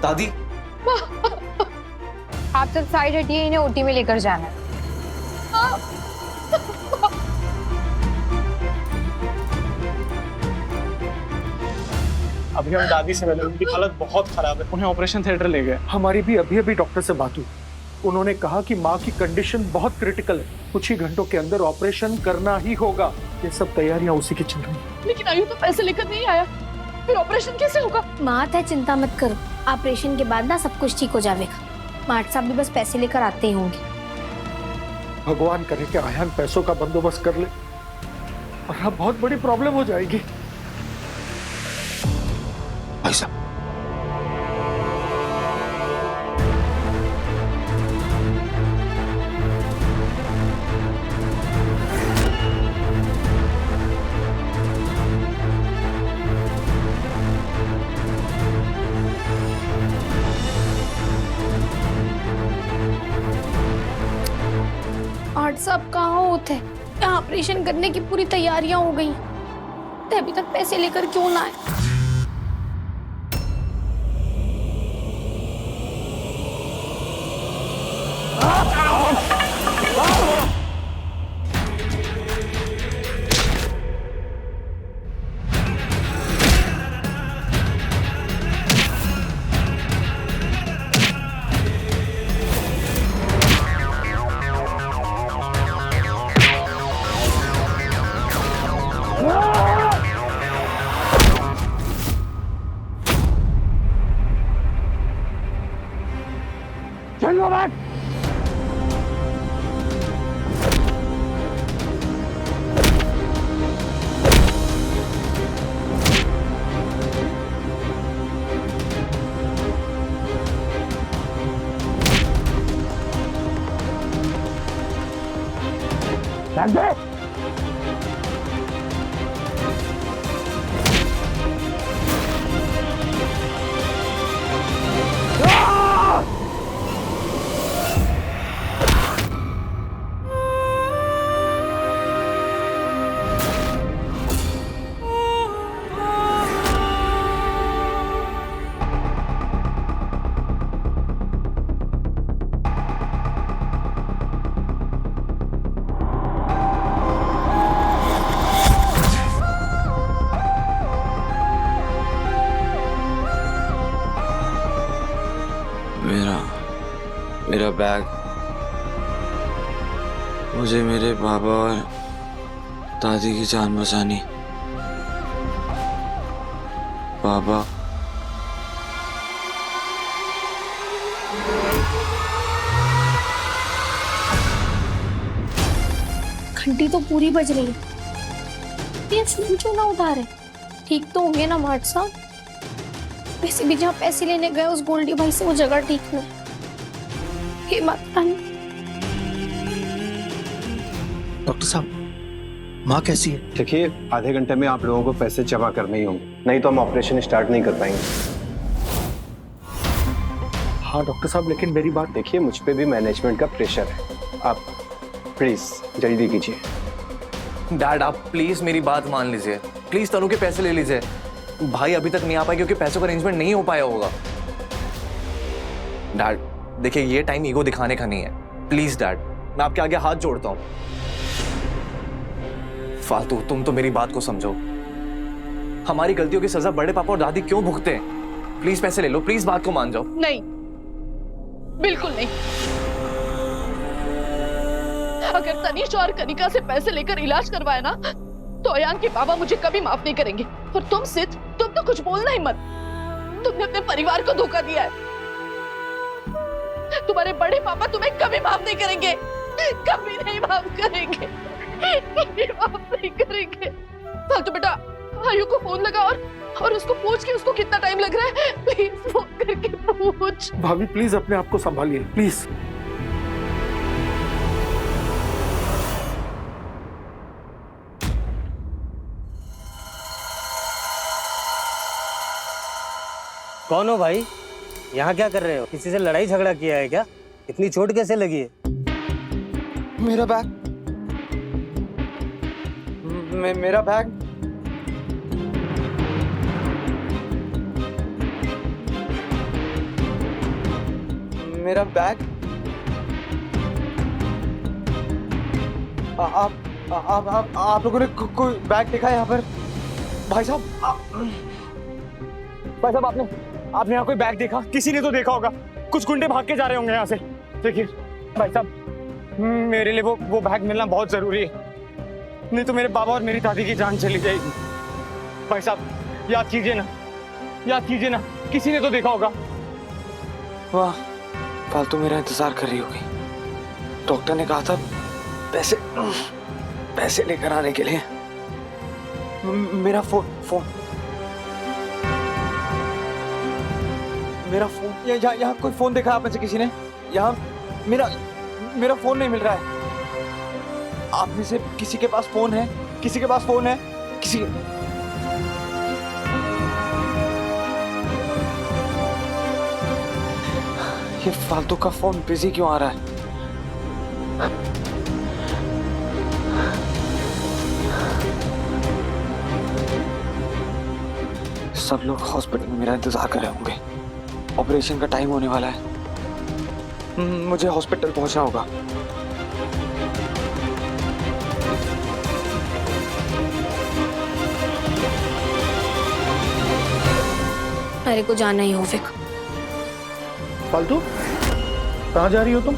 दादी आप सब साइड हटिए, इन्हें ओटी में लेकर जाना है। अभी हम दादी से मिले, उनकी हालत बहुत खराब है, उन्हें ऑपरेशन थिएटर ले गए। हमारी भी अभी डॉक्टर से बात हुई। उन्होंने कहा कि माँ की कंडीशन बहुत क्रिटिकल है, कुछ ही घंटों के अंदर ऑपरेशन करना ही होगा। ये सब तैयारियां उसी की चल रही हैं। लेकिन आयु तो पैसे लेकर नहीं आया, फिर ऑपरेशन कैसे होगा? मात है, चिंता मत करो, ऑपरेशन के बाद ना सब कुछ ठीक हो जाएगा। मार्ट साहब भी बस पैसे लेकर आते ही होंगे। भगवान करे कि आयान पैसों का बंदोबस्त कर ले, वरना बहुत बड़ी प्रॉब्लम हो जाएगी। भाई साहब, आर्ट साहब कहाँ होते? यहाँ ऑपरेशन करने की पूरी तैयारियां हो गई, तो अभी तक पैसे लेकर क्यों ना आए? मेरा बैग, मुझे मेरे पापा और दादी की जान बचानी। पापा, घंटी तो पूरी बज रही है, ये फोन क्यों ना उठा रहे? ठीक तो होंगे ना मार्ट साहब? वैसे भी जहाँ पैसे लेने गए उस गोल्डी भाई से वो जगह ठीक नहीं। हे माता रानी। डॉक्टर साहब, माँ कैसी है? देखिए, आधे घंटे में आप लोगों को पैसे जमा करने ही होंगे, नहीं तो हम ऑपरेशन स्टार्ट नहीं कर पाएंगे। हाँ डॉक्टर साहब, लेकिन मेरी बात देखिए, मुझ पे भी मैनेजमेंट का प्रेशर है, आप प्लीज जल्दी कीजिए। डैड आप प्लीज मेरी बात मान लीजिए, प्लीज तनु के पैसे ले लीजिए। भाई अभी तक नहीं आ पाए क्योंकि पैसों का अरेंजमेंट नहीं हो पाया होगा। डैड देखिए, ये टाइम ईगो दिखाने का नहीं है, प्लीज डैड, मैं आपके आगे हाथ जोड़ता हूं। फालतू, तुम तो मेरी बात को समझो। हमारी गलतियों की सजा बड़े पापा और दादी क्यों भुगते हैं? प्लीज पैसे ले लो, प्लीज बात को मान जाओ। नहीं, बिल्कुल नहीं। अगर तनीश और कनिका से पैसे लेकर इलाज करवाया ना, तो अयान के बाबा मुझे कभी माफ नहीं करेंगे। और तुम सिद्ध, तुम तो कुछ बोलना ही मत। तुमने अपने परिवार को धोखा दिया है। तुम्हारे बड़े पापा तुम्हें कभी माफ नहीं करेंगे, कभी नहीं माफ करेंगे, कभी माफ नहीं करेंगे। फालतू बेटा, आयु को फोन लगा और उसको पूछ के उसको कितना टाइम लग रहा है, प्लीज फोन करके पूछ। भाभी प्लीज अपने आप को संभालिए, प्लीज। कौन हो भाई? यहाँ क्या कर रहे हो? किसी से लड़ाई झगड़ा किया है क्या? इतनी चोट कैसे लगी है? मेरा बैग, मेरा बैग। मेरा बैग। आप लोगों ने कोई बैग देखा है यहाँ पर? भाई साहब आपने यहाँ कोई बैग देखा? किसी ने तो देखा होगा। कुछ गुंडे भाग के जा रहे होंगे यहाँ से। देखिए भाई साहब, मेरे लिए वो बैग मिलना बहुत जरूरी है, नहीं तो मेरे बाबा और मेरी दादी की जान चली जाएगी। भाई साहब याद कीजिए ना, किसी ने तो देखा होगा। वाह, फालतू मेरा इंतजार कर रही होगी। डॉक्टर ने कहा था पैसे लेकर आने के लिए। मेरा फोन यहाँ कोई फोन देखा आप में से किसी ने? यहाँ मेरा फोन नहीं मिल रहा है। आप में से किसी के पास फोन है? किसी ये फालतू का फोन बिजी क्यों आ रहा है? सब लोग हॉस्पिटल में मेरा इंतजार कर रहे होंगे। ऑपरेशन का टाइम होने वाला है। मुझे हॉस्पिटल पहुंचना होगा। मेरे को जाना ही हो फिक। फालतू कहाँ जा रही हो तुम?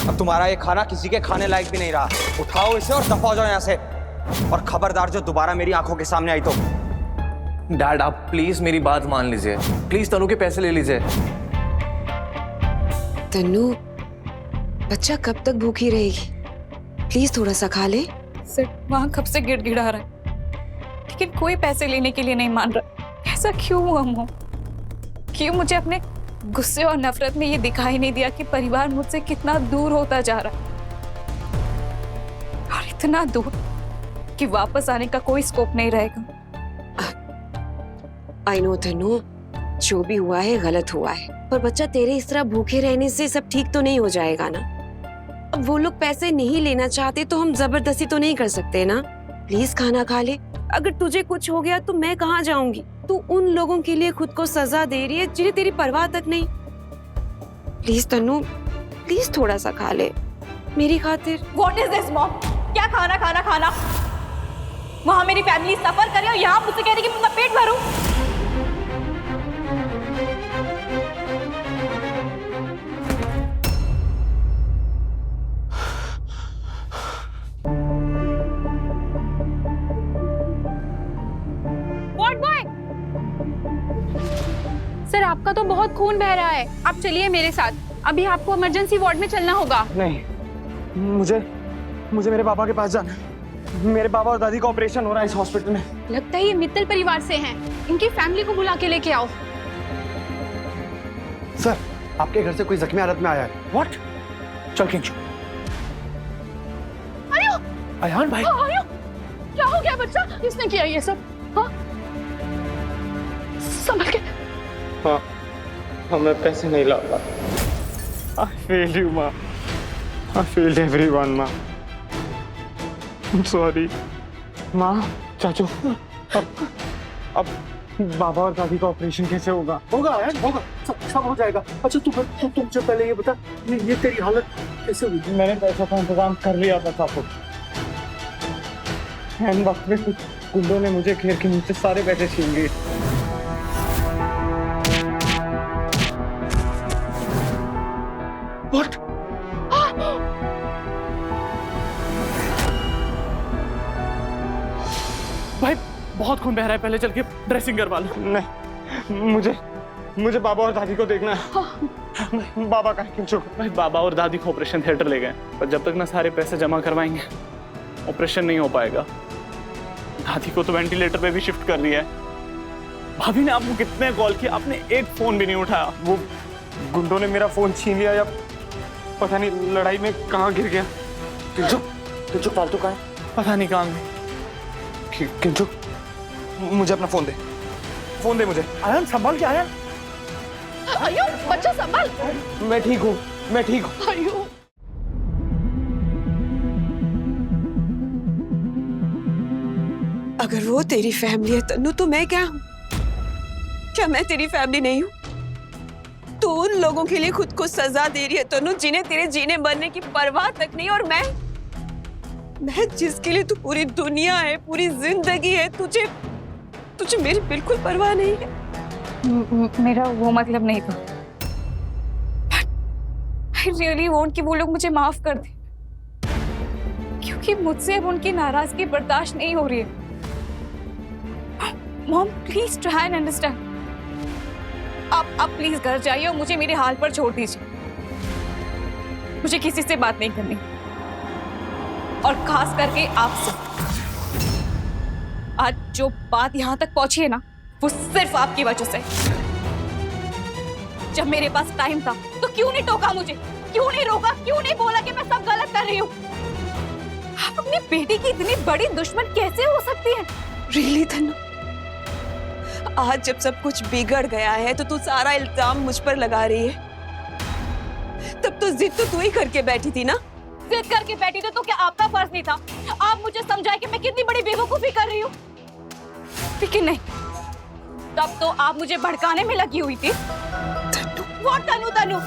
अब तुम्हारा ये खाना किसी के खाने लायक भी नहीं रहा। उठाओ इसे और दफा हो जाओ यहाँ से। और खबरदार जो दोबारा मेरी आंखों के सामने आई तो। डैड आप प्लीज मेरी बात मान लीजिए। प्लीज तनु के पैसे ले लीजिए। तनु, बच्चा कब तक भूखी रहेगी? प्लीज थोड़ा सा खा ले। सर वहाँ कब से गिड़गिड़ा रहा है, लेकिन कोई पैसे लेने के लिए नहीं मान रहा। ऐसा क्यों हुआ मोह? क्यों मुझे अपने गुस्से और नफरत में ये दिखाई नहीं दिया कि परिवार मुझसे कितना दूर होता जा रहा है, और इतना दूर कि वापस आने का कोई स्कोप नहीं रहेगा। आई नो तनु, जो भी हुआ है गलत हुआ है, पर बच्चा तेरे इस तरह भूखे रहने से सब ठीक तो नहीं हो जाएगा ना। अब वो लोग पैसे नहीं लेना चाहते तो हम जबरदस्ती तो नहीं कर सकते ना। प्लीज खाना खा ले। अगर तुझे कुछ हो गया तो मैं कहाँ जाऊंगी? तू उन लोगों के लिए खुद को सजा दे रही है जिन्हें तेरी परवाह तक नहीं। प्लीज तनु, प्लीज थोड़ा सा खा ले मेरी खातिर। What is this mom? क्या खाना? वहाँ मेरी फैमिली सफर करे और यहाँ मुझसे कह रही कि मैं पेट भरूं। सर आपका तो बहुत खून बह रहा है, आप चलिए मेरे साथ। अभी आपको इमरजेंसी वार्ड में चलना होगा। नहीं, मुझे मेरे पापा के पास जाना है। मेरे पापा और दादी का ऑपरेशन हो रहा है इस हॉस्पिटल में। लगता है ये मित्तल परिवार से हैं। इनकी फैमिली को बुला के लेके आओ। सर आपके घर से कोई जख्मी हालत में आया है। व्हाट? चल खींचो। अयान भाई। आयो, क्या हो गया बच्चा? किसने किया ये सब? हाँ? संभल के। हाँ, मैं पैसे नहीं ला पाता। I failed you, माँ। I failed everyone, माँ। I'm sorry। माँ, चाचू, अब बाबा और दादी का ऑपरेशन कैसे होगा? होगा अयान, होगा। सब हो जाएगा। अच्छा तुम मुझे पहले ये बता, ये तेरी हालत कैसे हुई? मैंने पैसा का इंतजाम कर लिया था साहब। एन वक्त में कुछ गुंडों ने मुझे घेर के नीचे सारे पैसे छीन लिए। What? भाई बहुत खून बह रहा है, पहले चल के ड्रेसिंग करवा लो। नहीं, मुझे बाबा और दादी को देखना है। बाबा का क्यों? भाई बाबा और दादी को ऑपरेशन थिएटर ले गए, पर जब तक ना सारे पैसे जमा करवाएंगे ऑपरेशन नहीं हो पाएगा। दादी को तो वेंटिलेटर पे भी शिफ्ट कर दिया है। भाभी ने आपको कितने कॉल किया, आपने एक फोन भी नहीं उठाया। वो गुंडों ने मेरा फोन छीन लिया या पता नहीं लड़ाई में कहाँ गिर गया। किंचु फालतू कहाँ है? पता नहीं कहाँ गए। किंचु मुझे अपना फोन दे मुझे। अयान संभाल के। अयान आयो, बच्चा संभल। मैं ठीक हूँ। आयो। अगर वो तेरी फैमिली है तन्नू, तो मैं क्या हूँ? क्या मैं तेरी फैमिली नहीं हूँ? तू उन लोगों के लिए खुद को सजा दे रही है तन्नू, जिन्हें तेरे जीने मरने की परवाह तक नहीं। और मैं जिसके लिए तू पूरी दुनिया है, पूरी जिंदगी है, तुझे मेरी बिल्कुल परवाह नहीं है। मेरा वो मतलब नहीं था। I really want कि वो लोग मुझे माफ कर दें, क्योंकि मुझसे अब उनकी नाराजगी बर्दाश्त नहीं हो रही है। Mom please try and understand. आप प्लीज घर जाइए और मुझे मेरे हाल पर छोड़ दीजिए। मुझे किसी से बात नहीं करनी, और खास करके आपसे। आज जो बात यहाँ तक पहुंची है ना, वो सिर्फ आपकी वजह से। जब मेरे पास टाइम था तो क्यों नहीं टोका मुझे, क्यों नहीं रोका, क्यों नहीं बोला कि मैं सब गलत कर रही हूँ? आप अपनी बेटी की इतनी बड़ी दुश्मन कैसे हो सकती है? रियली तन्नू, आज जब सब कुछ बिगड़ गया है तो तू सारा इल्जाम मुझ पर लगा रही है। तब तो जिद तो तू ही करके बैठी थी ना। जिद करके बैठी थी तो क्या आपका फर्ज नहीं था आप मुझे समझाए कि मैं कितनी बड़ी बेवकूफी कर रही हूँ? लेकिन नहीं, तब तो आप मुझे भड़काने में लगी हुई थी। तन्नू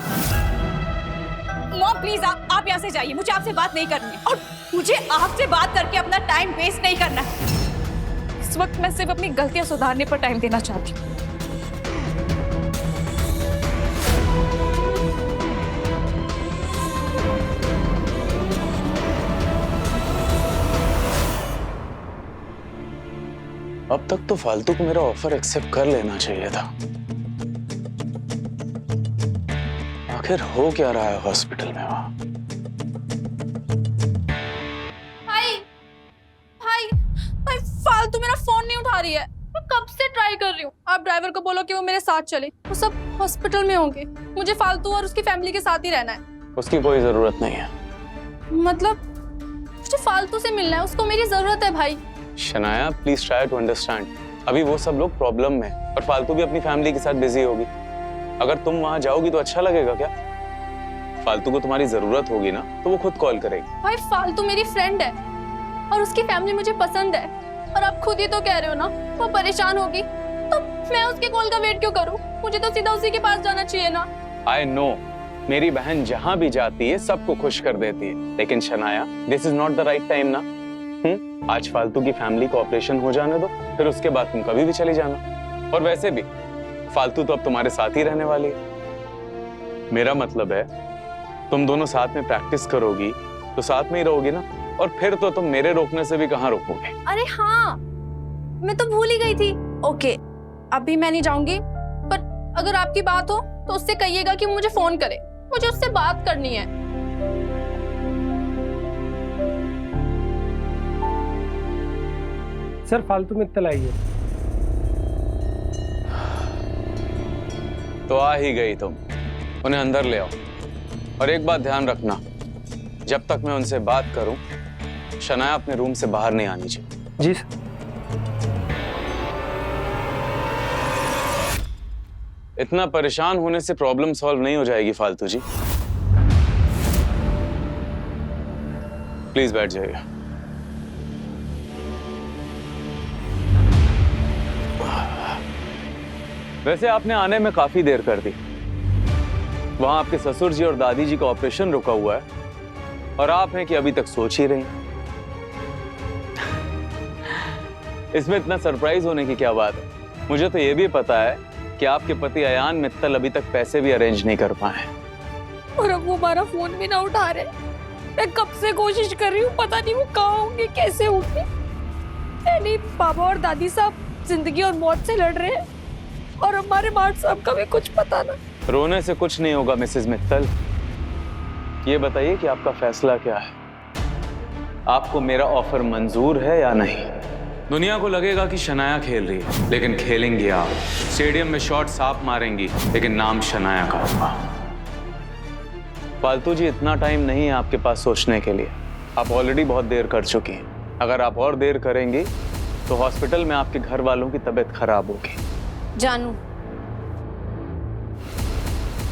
मॉम प्लीज आप यहाँ से जाइए, मुझे आपसे बात नहीं करनी है, और मुझे आपसे बात करके अपना टाइम वेस्ट नहीं करना है। इस वक्त मैं सिर्फ अपनी गलतियां सुधारने पर टाइम देना चाहती हूँ। अब तक तो फालतू को मेरा ऑफर एक्सेप्ट कर लेना चाहिए था। आखिर हो क्या रहा है हॉस्पिटल में वहां? भाई फालतू मेरा फोन नहीं उठा रही है। मैं कब से ट्राई कर रही हूँ। आप ड्राइवर को बोलो कि वो मेरे साथ चले, वो सब हॉस्पिटल में होंगे। मुझे फालतू और उसकी फैमिली के साथ ही रहना है। उसकी कोई जरूरत नहीं है। मतलब मुझे फालतू से मिलना है, उसको मेरी जरूरत है भाई। Shanaya please try to understand. अभी वो सब लोग प्रॉब्लम में, और फालतू भी अपनी फैमिली के साथ बिजी होगी। अगर तुम वहां जाओगी तो अच्छा लगेगा क्या? फालतू को तुम्हारी जरूरत होगी ना तो वो खुद कॉल करेगी। भाई फालतू मेरी फ्रेंड है और उसकी फैमिली मुझे पसंद है, और आप खुद ही तो कह रहे हो ना वो परेशान होगी, तो मैं उसके कॉल का वेट क्यों करूं? मुझे तो सीधा उसी के पास जाना चाहिए ना। आई नो, मेरी बहन जहां भी जाती है सबको खुश कर देती है, लेकिन Shanaya this is not the right time ना। आज फालतू की फैमिली को ऑपरेशन हो जाने दो, फिर उसके बाद तुम कभी भी चली जाना। और वैसे भी फालतू तो अब तुम्हारे साथ ही रहने वाली है। मेरा मतलब है तुम दोनों साथ में प्रैक्टिस करोगी तो साथ में ही रहोगी ना, और फिर तो तुम मेरे रोकने से भी कहाँ रोकोगे। अरे हाँ, मैं तो भूल ही गई थी। ओके, अभी मैं नहीं जाऊंगी, पर अगर आपकी बात हो तो उससे कहिएगा कि मुझे फोन करे, मुझे उससे बात करनी है। सर फालतू में इत्तला आई है। तो आ ही गई तुम, उन्हें अंदर ले आओ। और एक बात ध्यान रखना, जब तक मैं उनसे बात करूं शनाया अपने रूम से बाहर नहीं आनी चाहिए। जी सर। इतना परेशान होने से प्रॉब्लम सॉल्व नहीं हो जाएगी फालतू जी। प्लीज बैठ जाइए। वैसे आपने आने में काफी देर कर दी। वहां आपके ससुर जी और दादी जी का ऑपरेशन रुका हुआ है, और आप हैं कि अभी तक सोच ही रही। इसमें इतना सरप्राइज होने की क्या बात है? मुझे तो ये भी पता है कि आपके पति अयान मित्तल अभी तक पैसे भी अरेंज नहीं कर पाए। और अब वो हमारा फोन भी ना उठा रहे। मैं कब से कोशिश कर रही हूँ, पता नहीं वो कहाँ होंगे, कैसे होंगे। नहीं, पापा और दादी साहब जिंदगी और मौत से लड़ रहे हैं, और हमारे मार्ट साहब का भी कुछ पता ना। रोने से कुछ नहीं होगा मिसेस मित्तल। ये बताइए कि आपका फैसला क्या है? आपको मेरा ऑफर मंजूर है या नहीं? दुनिया को लगेगा कि शनाया खेल रही है, लेकिन खेलेंगी आप। स्टेडियम में शॉट साफ मारेंगी, लेकिन नाम शनाया का होगा। फालतू जी, इतना टाइम नहीं है आपके पास सोचने के लिए। आप ऑलरेडी बहुत देर कर चुकी हैं। अगर आप और देर करेंगी तो हॉस्पिटल में आपके घर वालों की तबीयत खराब होगी। जानू,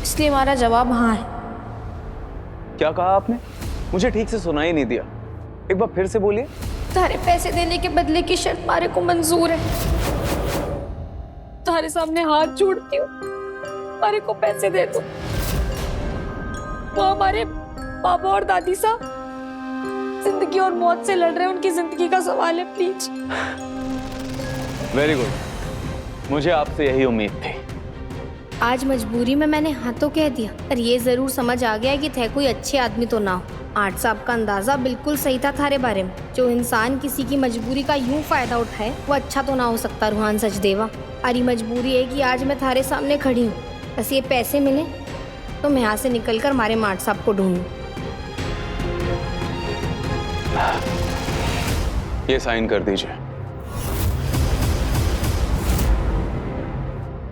इसलिए हमारा जवाब हाँ है। क्या कहा आपने? मुझे ठीक से सुनाई नहीं दिया, एक बार फिर से बोलिए। तारे पैसे देने के बदले की शर्त मारे को मंजूर है। तारे सामने हाथ जोड़ती हूँ, मारे को पैसे दे दो। वो हमारे पापा और दादी साहब जिंदगी और मौत से लड़ रहे हैं, उनकी जिंदगी का सवाल है, प्लीज। वेरी गुड, मुझे आपसे यही उम्मीद थी। आज मजबूरी में मैंने हाँ तो कह दिया, पर ये जरूर समझ आ गया कि थे कोई अच्छे आदमी तो ना हो। आठ साहब का अंदाजा बिल्कुल सही था थारे बारे में। जो इंसान किसी की मजबूरी का यूं फायदा उठाए वो अच्छा तो ना हो सकता रूहान सचदेवा। अरे मजबूरी है कि आज मैं थारे सामने खड़ी हूँ। बस ये पैसे मिले तो मैं यहाँ से निकलकर मारे माठ साहब को ढूंढूं। ये साइन कर दीजिए।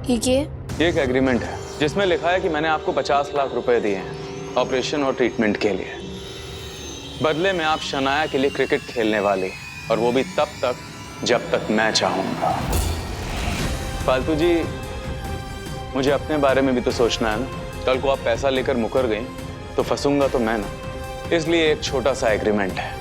ठीक है। ये एक एग्रीमेंट है जिसमें लिखा है कि मैंने आपको 50 लाख रुपए दिए हैं ऑपरेशन और ट्रीटमेंट के लिए। बदले में आप शनाया के लिए क्रिकेट खेलने वाली, और वो भी तब तक जब तक मैं चाहूंगा। फालतू जी, मुझे अपने बारे में भी तो सोचना है ना। कल को आप पैसा लेकर मुकर गई तो फंसूंगा तो मैं ना, इसलिए एक छोटा सा एग्रीमेंट है।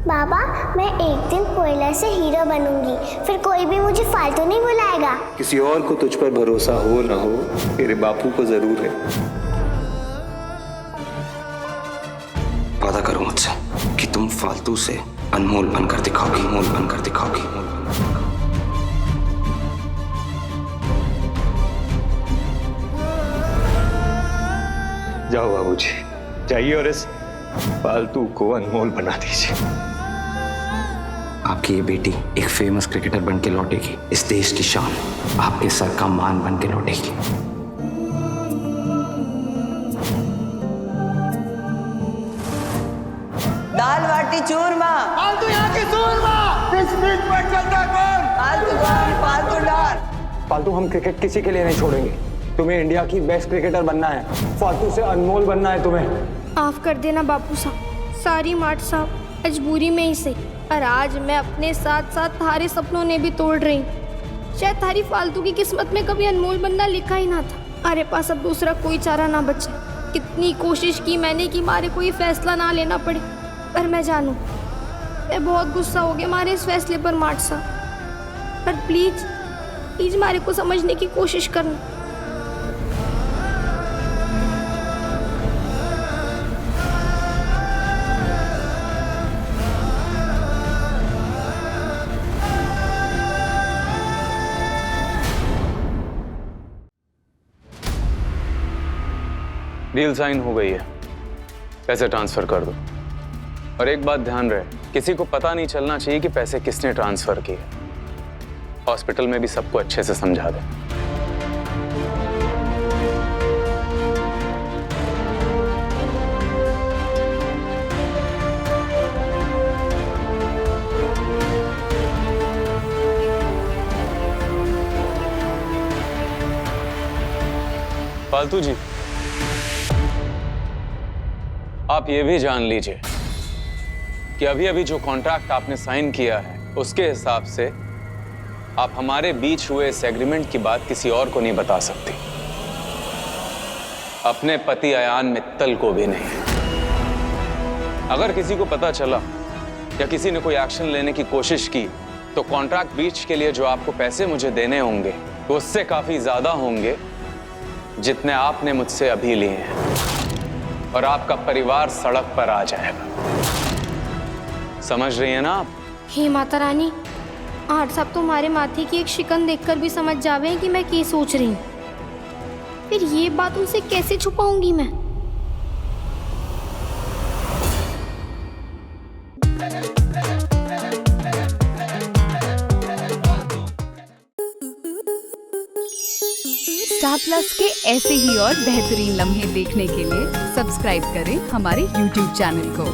बाबा, मैं एक दिन कोयला से हीरो बनूंगी, फिर कोई भी मुझे फालतू नहीं बुलाएगा। किसी और को तुझ पर भरोसा हो ना हो, तेरे बापू को जरूर है। वादा करो मुझसे कि तुम फालतू से अनमोल बनकर दिखाओगी, अनमोल बनकर दिखाओगी। जाओ बाबूजी, जाइए और इस फालतू को अनमोल बना दीजिए। आपकी ये बेटी एक फेमस क्रिकेटर बन के लौटेगी, इस देश की शान, आपके सर का मान बन के लौटेगी। दाल बाटी चूरमा, फालतू यहाँ की चूरमा, पर चलता कौन? फालतू डर। फालतू हम क्रिकेट किसी के लिए नहीं छोड़ेंगे। तुम्हें इंडिया की बेस्ट क्रिकेटर बनना है, फालतू से अनमोल बनना है तुम्हें। माफ कर देना बापू साहब, सारी माठ साहब, मजबूरी में ही सही, और आज मैं अपने साथ साथ थारे सपनों ने भी तोड़ रही हूँ। शायद थारी फालतू की किस्मत में कभी अनमोल बनना लिखा ही ना था। हमारे पास अब दूसरा कोई चारा ना बचा। कितनी कोशिश की मैंने कि मारे कोई फैसला ना लेना पड़े, पर मैं जानू मैं बहुत गुस्सा हो गया हमारे इस फैसले पर माठ साहब। पर प्लीज प्लीज मारे को समझने की कोशिश करना। डील साइन हो गई है, पैसे ट्रांसफर कर दो। और एक बात ध्यान रहे, किसी को पता नहीं चलना चाहिए कि पैसे किसने ट्रांसफर किए। हॉस्पिटल में भी सबको अच्छे से समझा दे। फालतू जी, आप ये भी जान लीजिए कि अभी अभी जो कॉन्ट्रैक्ट आपने साइन किया है उसके हिसाब से आप हमारे बीच हुए इस एग्रीमेंट की बात किसी और को नहीं बता सकती, अपने पति अयान मित्तल को भी नहीं। अगर किसी को पता चला या किसी ने कोई एक्शन लेने की कोशिश की तो कॉन्ट्रैक्ट ब्रीच के लिए जो आपको पैसे मुझे देने होंगे वो उससे काफी ज्यादा होंगे जितने आपने मुझसे अभी लिए हैं, और आपका परिवार सड़क पर आ जाएगा। समझ रही है ना आप? हे माता रानी, आठ साहब तुम्हारे माथे की एक शिकन देखकर भी समझ जावे कि मैं क्या सोच रही हूँ। फिर ये बात उनसे कैसे छुपाऊंगी मैं? स्टार प्लस के ऐसे ही और बेहतरीन लम्हे देखने के लिए सब्सक्राइब करें हमारे YouTube चैनल को।